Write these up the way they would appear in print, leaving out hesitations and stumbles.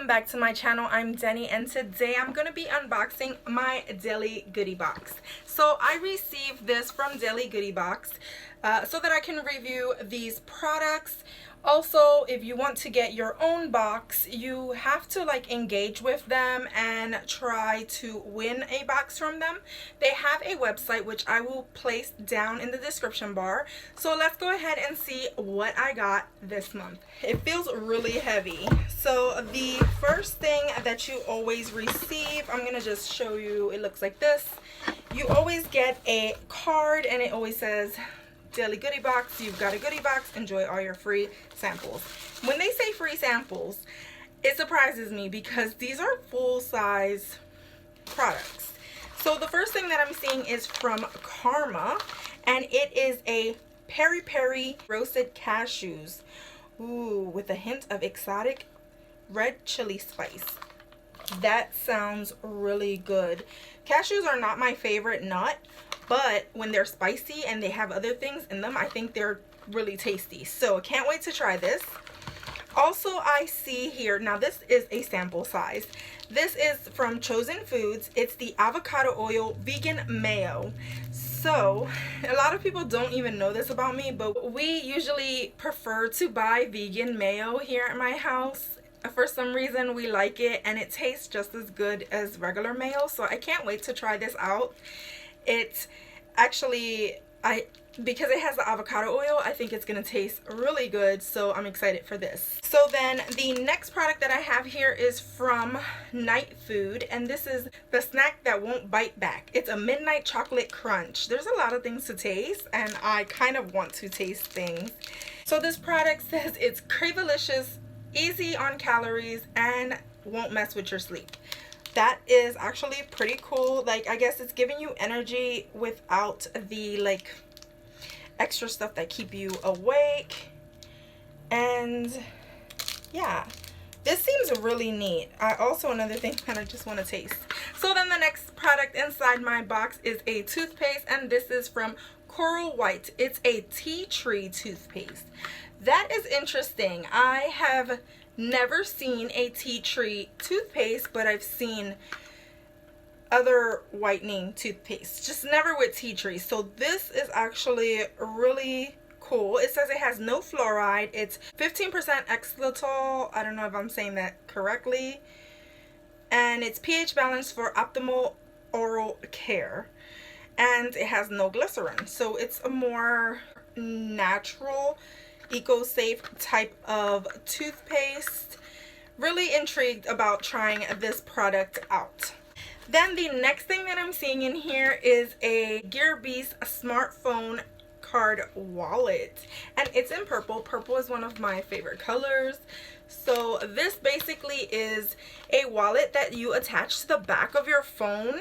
Back to my channel. I'm Denny, and today I'm going to be unboxing my Daily Goodie Box. So I received this from Daily Goodie Box so that I can review these products. Also, if you want to get your own box, you have to engage with them and try to win a box from them. They have a website which I will place down in the description bar. So let's go ahead and see what I got this month. It feels really heavy. So the first thing that you always receive, I'm gonna just show you, it looks like this. You always get a card and it always says Daily Goodie Box, you've got a goodie box, enjoy all your free samples. When they say free samples, it surprises me because these are full-size products. So the first thing that I'm seeing is from Karma, and it is a Peri roasted cashews. Ooh, with a hint of exotic red chili spice. That sounds really good. Cashews are not my favorite nut, but when they're spicy and they have other things in them, I think they're really tasty. So I can't wait to try this. Also, I see here, now this is a sample size. This is from Chosen Foods. It's the avocado oil vegan mayo. So a lot of people don't even know this about me, but we usually prefer to buy vegan mayo here at my house. For some reason we like it, and it tastes just as good as regular mayo. So I can't wait to try this out. It's actually, because it has the avocado oil, I think it's gonna taste really good, so I'm excited for this. So then the next product that I have here is from NightFood, and this is the snack that won't bite back. It's a midnight chocolate crunch. There's a lot of things to taste, and I kind of want to taste things. So this product says it's cravelicious, easy on calories, and won't mess with your sleep. That is actually pretty cool. I guess it's giving you energy without the extra stuff that keep you awake. And yeah, this seems really neat. Also another thing that I just want to taste. So then the next product inside my box is a toothpaste, and this is from Coral White. It's a tea tree toothpaste. That is interesting. I have never seen a tea tree toothpaste, but I've seen other whitening toothpaste, just never with tea tree. So this is actually really cool. It says it has no fluoride. It's 15% xylitol. I don't know if I'm saying that correctly. And it's pH balanced for optimal oral care. And it has no glycerin. So it's a more natural, eco-safe type of toothpaste. Really intrigued about trying this product out. Then the next thing that I'm seeing in here is a Gearbeast smartphone card wallet, and it's in purple. Purple is one of my favorite colors. So this basically is a wallet that you attach to the back of your phone,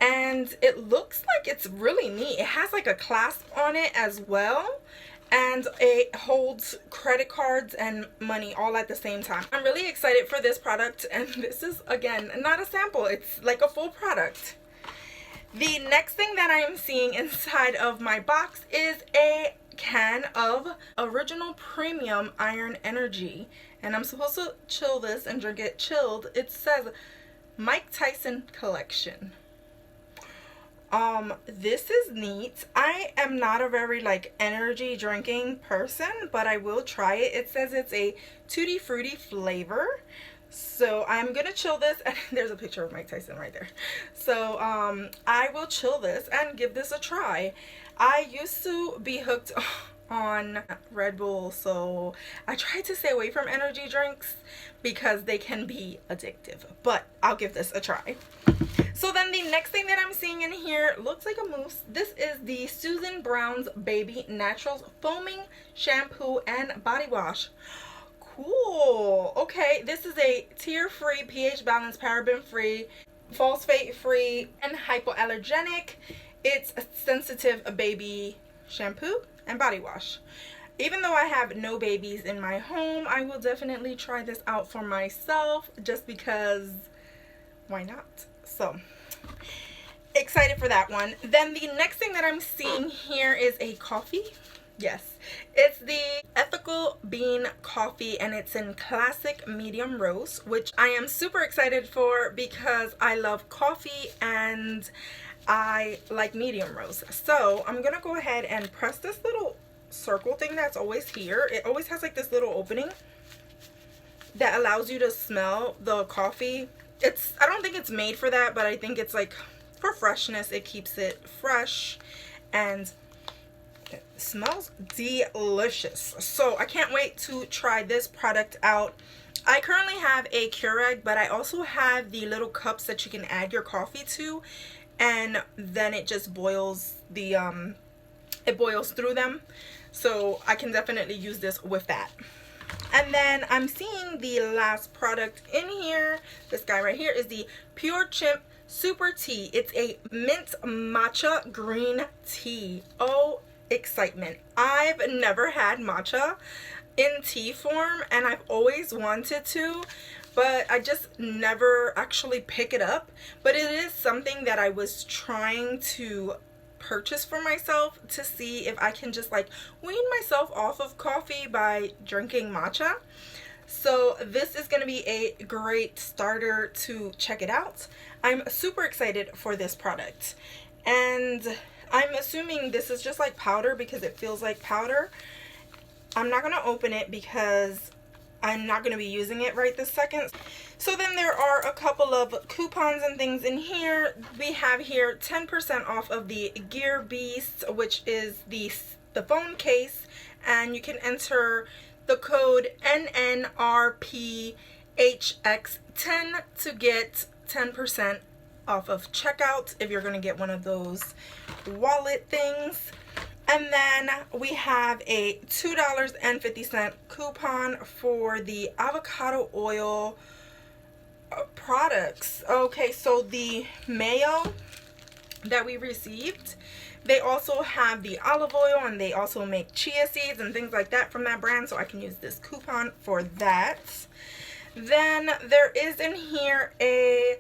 and it looks like it's really neat. It has a clasp on it as well, and it holds credit cards and money all at the same time. I'm really excited for this product, and this is, again, not a sample. It's like a full product. The next thing that I am seeing inside of my box is a can of original premium iron energy, and I'm supposed to chill this and drink it chilled. It says Mike Tyson collection. This is neat. I am not a very energy drinking person, but I will try it. It says it's a tutti frutti flavor, so I'm gonna chill this. And there's a picture of Mike Tyson right there. So I will chill this and give this a try. I used to be hooked on Red Bull, so I try to stay away from energy drinks because they can be addictive, but I'll give this a try. So then the next thing that I'm seeing in here looks like a mousse. This is the Susan Brown's Baby Naturals Foaming Shampoo and Body Wash. Cool. Okay, this is a tear-free, pH balanced, paraben-free, phosphate-free, and hypoallergenic. It's a sensitive baby shampoo and body wash. Even though I have no babies in my home, I will definitely try this out for myself just because why not? So excited for that one. Then the next thing that I'm seeing here is a coffee. Yes, it's the Ethical Bean Coffee, and it's in classic medium roast, which I am super excited for because I love coffee and I like medium roast. So I'm gonna go ahead and press this little circle thing that's always here. It always has like this little opening that allows you to smell the coffee. I don't think it's made for that, but I think it's like for freshness. It keeps it fresh and it smells delicious. So I can't wait to try this product out. I currently have a Keurig, but I also have the little cups that you can add your coffee to, and then it just boils it boils through them. So I can definitely use this with that. And then I'm seeing the last product in here. This guy right here is the Pure Chimp Super Tea. It's a mint matcha green tea. Oh, excitement. I've never had matcha in tea form, and I've always wanted to, but I just never actually pick it up. But it is something that I was trying to purchase for myself to see if I can just like wean myself off of coffee by drinking matcha. So this is going to be a great starter to check it out. I'm super excited for this product, and I'm assuming this is just like powder because it feels like powder. I'm not going to open it because I'm not going to be using it right this second. So then there are a couple of coupons and things in here. We have here 10% off of the Gear Beast, which is the phone case, and you can enter the code NNRPHX10 to get 10% off of checkout if you're going to get one of those wallet things. And then we have a $2.50 coupon for the avocado oil products. Okay, so the Mayo that we received, they also have the olive oil, and they also make chia seeds and things like that from that brand, so I can use this coupon for that. Then there is in here a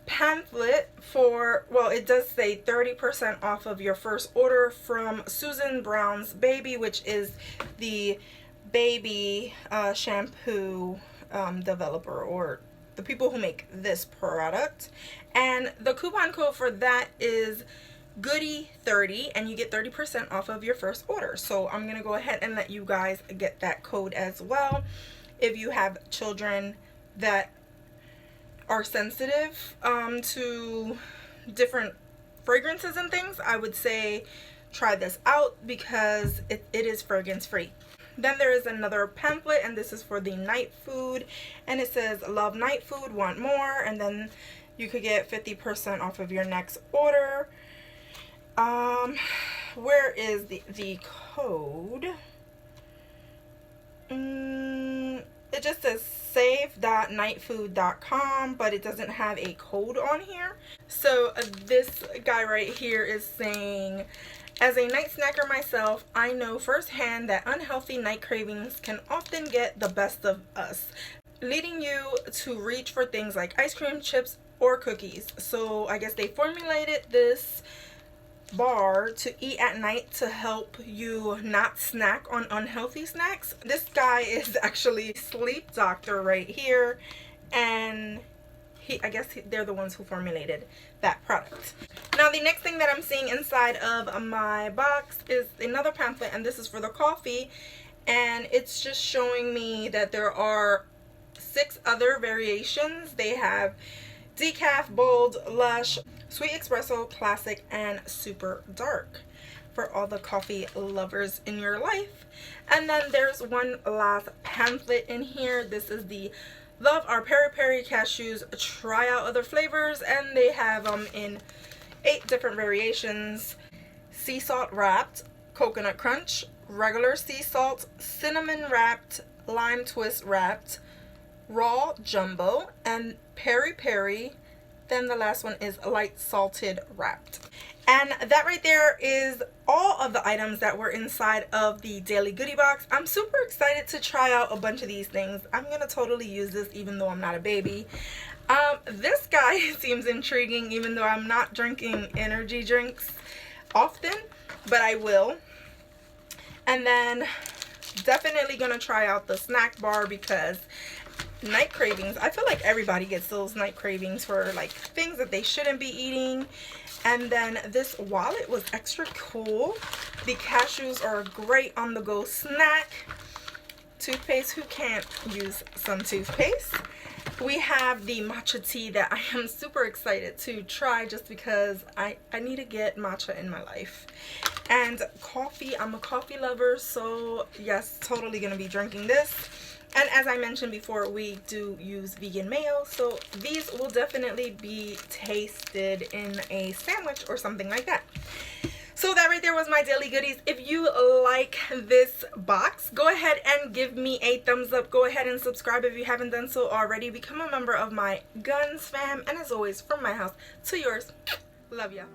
pamphlet for, well, it does say 30% off of your first order from Susan Brown's Baby, which is the baby shampoo developer, or the people who make this product. And the coupon code for that is Goodie30, and you get 30% off of your first order. So I'm gonna go ahead and let you guys get that code as well. If you have children that are sensitive to different fragrances and things, I would say try this out because it is fragrance free. Then there is another pamphlet, and this is for the NightFood, and it says love NightFood, want more, and then you could get 50% off of your next order. Where is the code? It just says save.nightfood.com, but it doesn't have a code on here. So this guy right here is saying, as a night snacker myself, I know firsthand that unhealthy night cravings can often get the best of us, leading you to reach for things like ice cream, chips, or cookies. So I guess they formulated this bar to eat at night to help you not snack on unhealthy snacks. This guy is actually a sleep doctor right here, and I guess they're the ones who formulated that product. Now the next thing that I'm seeing inside of my box is another pamphlet, and this is for the coffee, and it's just showing me that there are 6 other variations. They have decaf, bold, lush, sweet espresso, classic, and super dark for all the coffee lovers in your life. And then there's one last pamphlet in here. This is the Love Our Peri Cashews, try out other flavors, and they have them in 8 different variations: sea salt wrapped, coconut crunch, regular sea salt, cinnamon wrapped, lime twist wrapped, raw jumbo, and peri. Then the last one is light salted wrapped. And that right there is all of the items that were inside of the Daily Goodie Box. I'm super excited to try out a bunch of these things. I'm gonna totally use this even though I'm not a baby. This guy seems intriguing, even though I'm not drinking energy drinks often, but I will. And then definitely gonna try out the snack bar, because night cravings, I feel like everybody gets those night cravings for like things that they shouldn't be eating. And then this wallet was extra cool. The cashews are a great on the go snack. Toothpaste, who can't use some toothpaste? We have the matcha tea that I am super excited to try, just because I need to get matcha in my life. And coffee, I'm a coffee lover, so yes, totally gonna be drinking this. And as I mentioned before, we do use vegan mayo, so these will definitely be tasted in a sandwich or something like that. So that right there was my daily goodies. If you like this box, go ahead and give me a thumbs up. Go ahead and subscribe if you haven't done so already. Become a member of my GonzFam. And as always, from my house to yours, love ya.